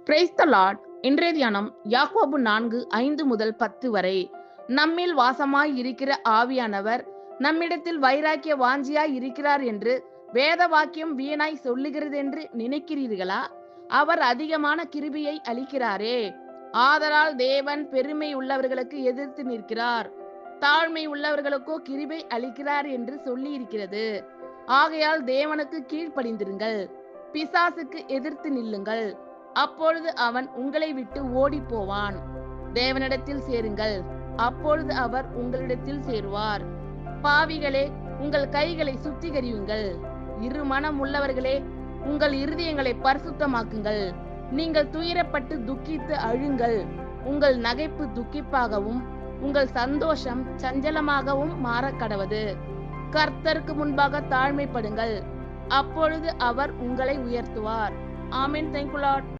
Praise the Lord. இன்றைய தியானம் யாக்கோபு 4:5-10 வரை. நம்மில் வாசமாய் இருக்கிற ஆவியானவர் நம்மிடத்தில் வைராக்கிய வாஞ்சியாய் இருக்கிறார் என்று வேத வாக்கியம் வீணாய் சொல்லுகிறதென்று நினைக்கிறீர்களா? அவர் அதிகமான கிருபையை அளிக்கிறாரே. ஆதலால் தேவன் பெருமை உள்ளவர்களுக்கு எதிர்த்து நிற்கிறார், தாழ்மை உள்ளவர்களுக்கோ கிருபை அளிக்கிறார் என்று சொல்லி இருக்கிறது. ஆகையால் தேவனுக்கு கீழ்ப்படிந்திருங்கள், பிசாசுக்கு எதிர்த்து நில்லுங்கள், அப்பொழுது அவன் உங்களை விட்டு ஓடி போவான். தேவனிடத்தில் சேருங்கள், அப்பொழுது அவர் உங்களிடத்தில் சேருவார். பாவிகளே, உங்கள் கைகளை சுத்திகரியுங்கள். இருமனம் உள்ளவர்களே, உங்கள் இருதயங்களை பரிசுத்தமாக்குங்கள். நீங்கள் துயரப்பட்டு துக்கித்து அழுங்கள். உங்கள் நகைப்பு துக்கிப்பாகவும் உங்கள் சந்தோஷம் சஞ்சலமாகவும் மாறக்கடவது. கர்த்தருக்கு முன்பாக தாழ்மைப்படுங்கள், அப்பொழுது அவர் உங்களை உயர்த்துவார். ஆமென். Thank you Lord.